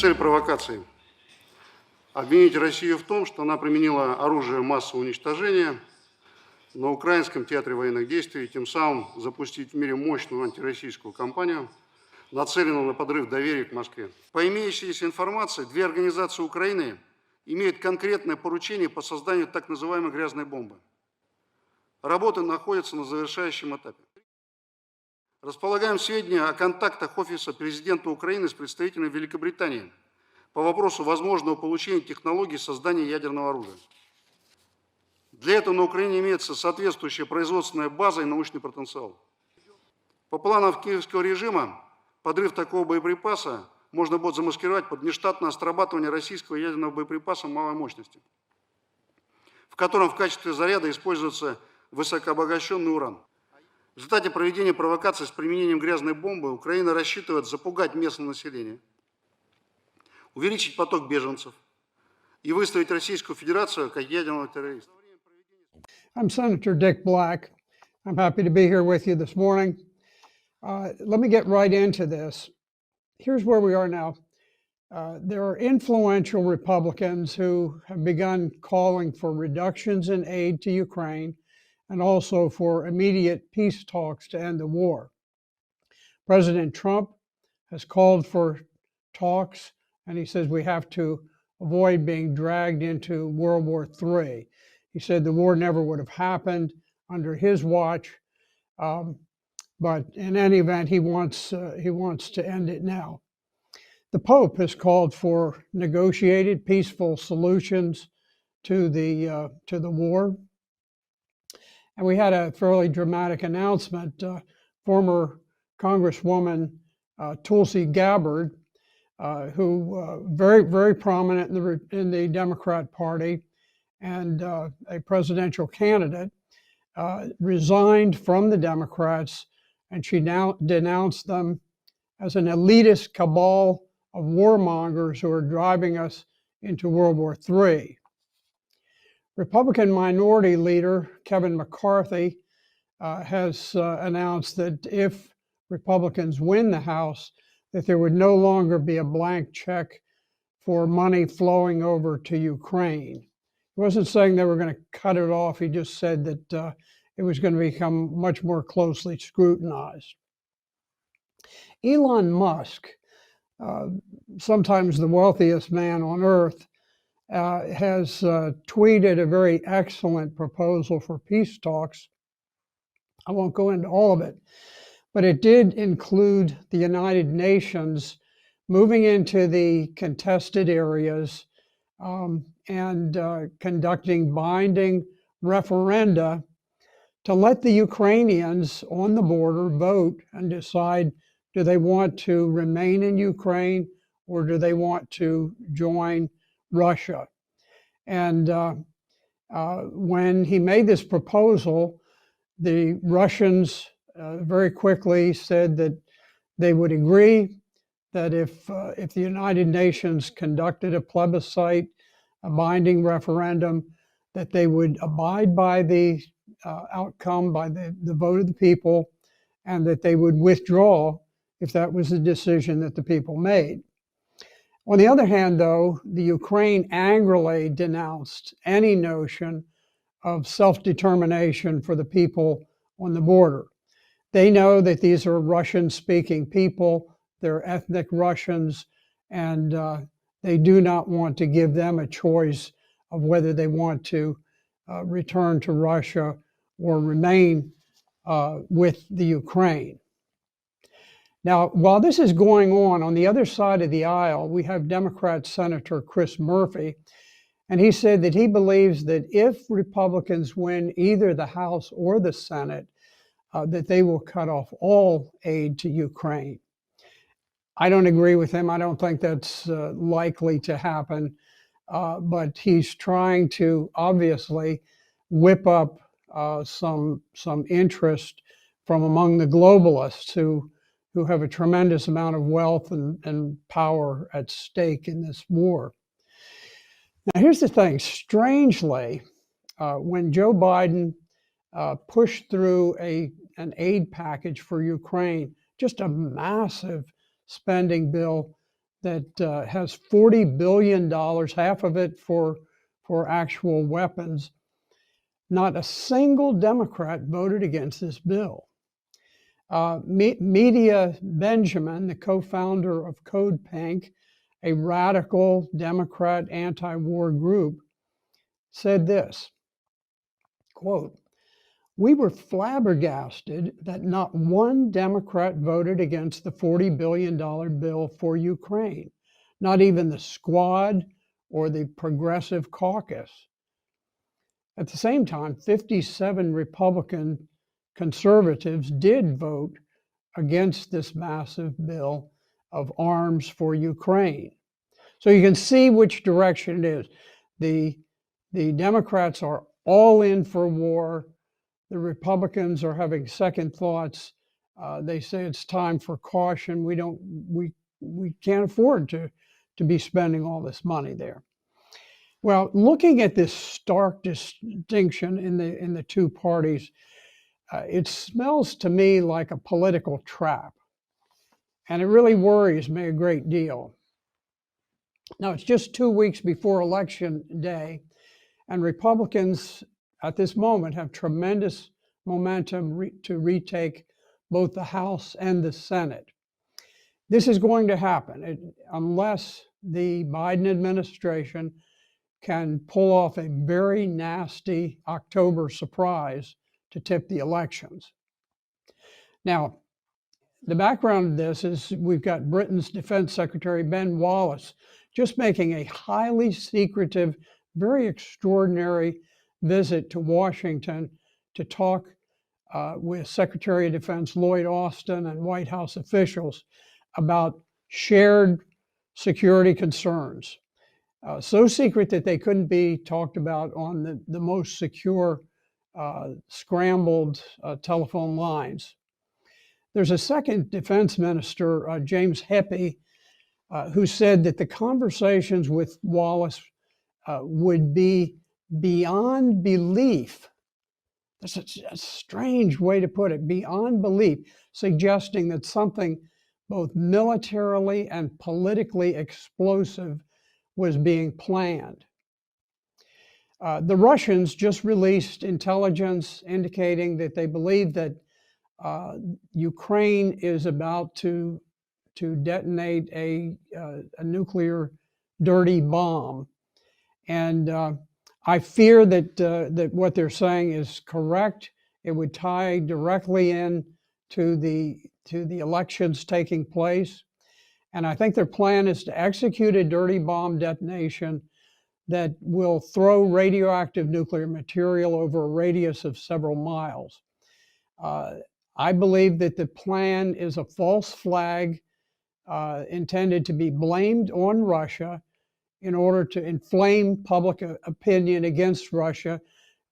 Цель провокации – обвинить Россию в том, что она применила оружие массового уничтожения на украинском театре военных действий, тем самым запустить в мире мощную антироссийскую кампанию, нацеленную на подрыв доверия к Москве. По имеющейся информации, две организации Украины имеют конкретное поручение по созданию так называемой грязной бомбы. Работы находятся на завершающем этапе. Располагаем сведения о контактах Офиса президента Украины с представителями Великобритании по вопросу возможного получения технологий создания ядерного оружия. Для этого на Украине имеется соответствующая производственная база и научный потенциал. По планам киевского режима, подрыв такого боеприпаса можно будет замаскировать под нештатное срабатывание российского ядерного боеприпаса малой мощности, в котором в качестве заряда используется высокообогащенный уран. В результате проведения провокаций с применением грязной бомбы Украина рассчитывает запугать местное население, увеличить поток беженцев и выставить Российскую Федерацию как ядерного террориста. I'm Senator Dick Black. I'm happy to be here with you this morning. Let me get right into this. Here's where we are now. There are influential Republicans who have begun calling for reductions in aid to Ukraine and also for immediate peace talks to end the war. President Trump has called for talks, and he says we have to avoid being dragged into World War III. He said the war never would have happened under his watch, but in any event, he wants to end it now. The Pope has called for negotiated, peaceful solutions to the war. And we had a fairly dramatic announcement. Former Congresswoman Tulsi Gabbard, who very, very prominent in the Democrat Party and a presidential candidate, resigned from the Democrats, and she now denounced them as an elitist cabal of warmongers who are driving us into World War III. Republican Minority Leader Kevin McCarthy has announced that if Republicans win the House, that there would no longer be a blank check for money flowing over to Ukraine. He wasn't saying they were going to cut it off. He just said that it was going to become much more closely scrutinized. Elon Musk, sometimes the wealthiest man on earth, has tweeted a very excellent proposal for peace talks. I won't go into all of it, but it did include the United Nations moving into the contested areas and conducting binding referenda to let the Ukrainians on the border vote and decide, do they want to remain in Ukraine or do they want to join Russia? And when he made this proposal, the Russians very quickly said that they would agree that if the United Nations conducted a plebiscite, a binding referendum, that they would abide by the outcome, by the vote of the people, and that they would withdraw if that was the decision that the people made. On the other hand, though, the Ukraine angrily denounced any notion of self-determination for the people on the border. They know that these are Russian-speaking people, they're ethnic Russians, and they do not want to give them a choice of whether they want to return to Russia or remain with the Ukraine. Now, while this is going on the other side of the aisle, we have Democrat Senator Chris Murphy, and he said that he believes that if Republicans win either the House or the Senate, that they will cut off all aid to Ukraine. I don't agree with him. I don't think that's likely to happen, but he's trying to obviously whip up some interest from among the globalists who have a tremendous amount of wealth and power at stake in this war. Now, here's the thing. Strangely, when Joe Biden pushed through an aid package for Ukraine, just a massive spending bill that has $40 billion, half of it for actual weapons. Not a single Democrat voted against this bill. Media Benjamin, the co-founder of Code Pink, a radical Democrat anti-war group, said this, quote, "We were flabbergasted that not one Democrat voted against the $40 billion bill for Ukraine, not even the Squad or the Progressive Caucus." At the same time, 57 Republican conservatives did vote against this massive bill of arms for Ukraine. So you can see which direction it is. The Democrats are all in for war. The Republicans are having second thoughts. They say it's time for caution. We can't afford to be spending all this money there. Well, looking at this stark distinction in the two parties, it smells to me like a political trap. And it really worries me a great deal. Now, it's just 2 weeks before Election Day, and Republicans at this moment have tremendous momentum to retake both the House and the Senate. This is going to happen unless the Biden administration can pull off a very nasty October surprise to tip the elections. Now, the background of this is we've got Britain's Defense Secretary Ben Wallace just making a highly secretive, very extraordinary visit to Washington to talk with Secretary of Defense Lloyd Austin and White House officials about shared security concerns. So secret that they couldn't be talked about on the most secure scrambled telephone lines. There's a second defense minister, James Heppey, who said that the conversations with Wallace would be beyond belief. That's a strange way to put it, beyond belief, suggesting that something both militarily and politically explosive was being planned. The Russians just released intelligence indicating that they believe that Ukraine is about to detonate a nuclear dirty bomb. And I fear that what they're saying is correct. It would tie directly in to the elections taking place. And I think their plan is to execute a dirty bomb detonation that will throw radioactive nuclear material over a radius of several miles. I believe that the plan is a false flag intended to be blamed on Russia in order to inflame public opinion against Russia,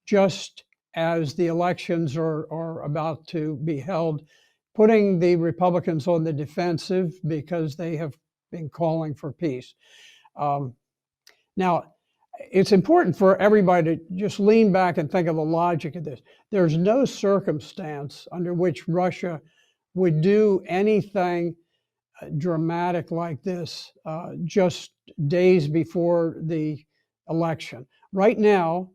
just as the elections are about to be held, putting the Republicans on the defensive because they have been calling for peace. Now, it's important for everybody to just lean back and think of the logic of this. There's no circumstance under which Russia would do anything dramatic like this just days before the election. Right now,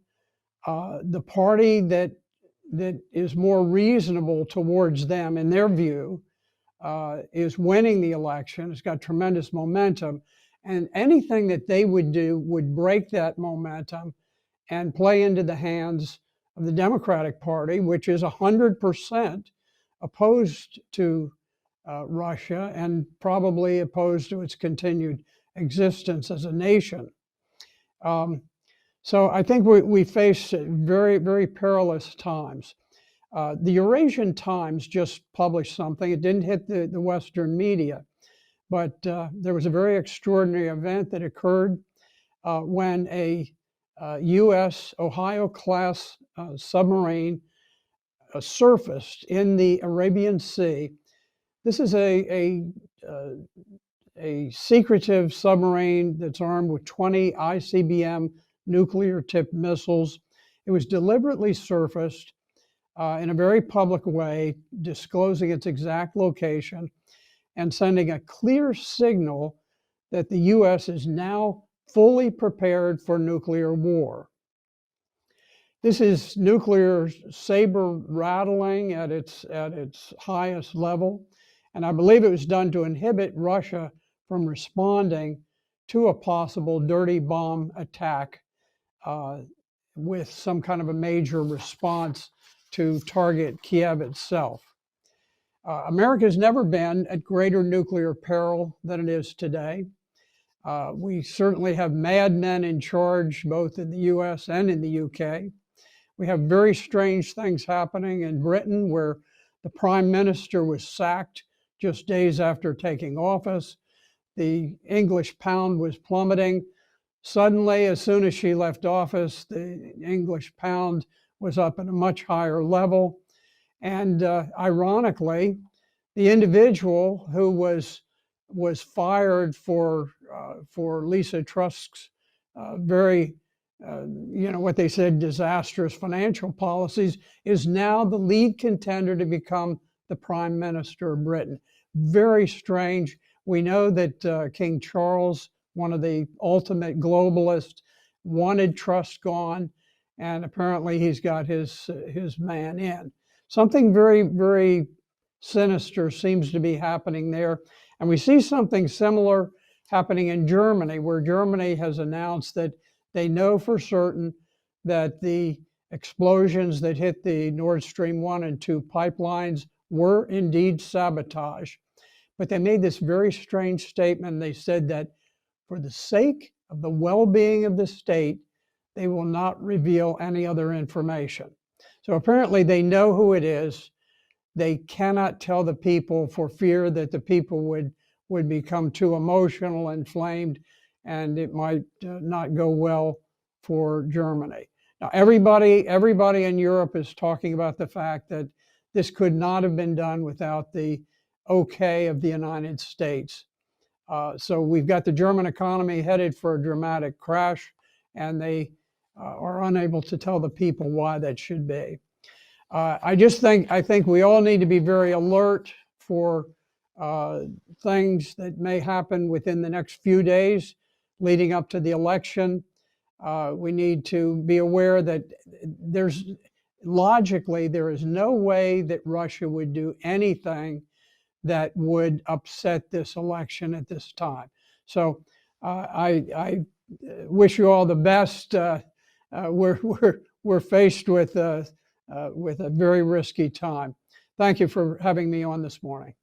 the party that is more reasonable towards them, in their view, is winning the election. It's got tremendous momentum. And anything that they would do would break that momentum and play into the hands of the Democratic Party, which is 100% opposed to Russia and probably opposed to its continued existence as a nation. So I think we face very, very perilous times. The Eurasian Times just published something. It didn't hit the Western media, but there was a very extraordinary event that occurred when a U.S. Ohio-class submarine surfaced in the Arabian Sea. This is a secretive submarine that's armed with 20 ICBM nuclear-tipped missiles. It was deliberately surfaced in a very public way, disclosing its exact location and sending a clear signal that the U.S. is now fully prepared for nuclear war. This is nuclear saber rattling at its highest level, and I believe it was done to inhibit Russia from responding to a possible dirty bomb attack with some kind of a major response to target Kiev itself. America's never been at greater nuclear peril than it is today. We certainly have madmen in charge both in the U.S. and in the U.K. We have very strange things happening in Britain, where the Prime Minister was sacked just days after taking office. The English pound was plummeting. Suddenly, as soon as she left office, the English pound was up at a much higher level. And ironically, the individual who was fired for Lisa Truss's what they said, disastrous financial policies, is now the lead contender to become the Prime Minister of Britain. Very strange. We know that King Charles, one of the ultimate globalists, wanted Truss gone, and apparently he's got his man in. Something very, very sinister seems to be happening there. And we see something similar happening in Germany, where Germany has announced that they know for certain that the explosions that hit the Nord Stream 1 and 2 pipelines were indeed sabotage. But they made this very strange statement. They said that for the sake of the well-being of the state, they will not reveal any other information. So apparently they know who it is. They cannot tell the people for fear that the people would become too emotional, inflamed, and it might not go well for Germany. Now, everybody in Europe is talking about the fact that this could not have been done without the okay of the United States. So we've got the German economy headed for a dramatic crash, and they are unable to tell the people why that should be. I think we all need to be very alert for things that may happen within the next few days leading up to the election. We need to be aware that logically, there is no way that Russia would do anything that would upset this election at this time. So I wish you all the best. We're faced with a very risky time. Thank you for having me on this morning.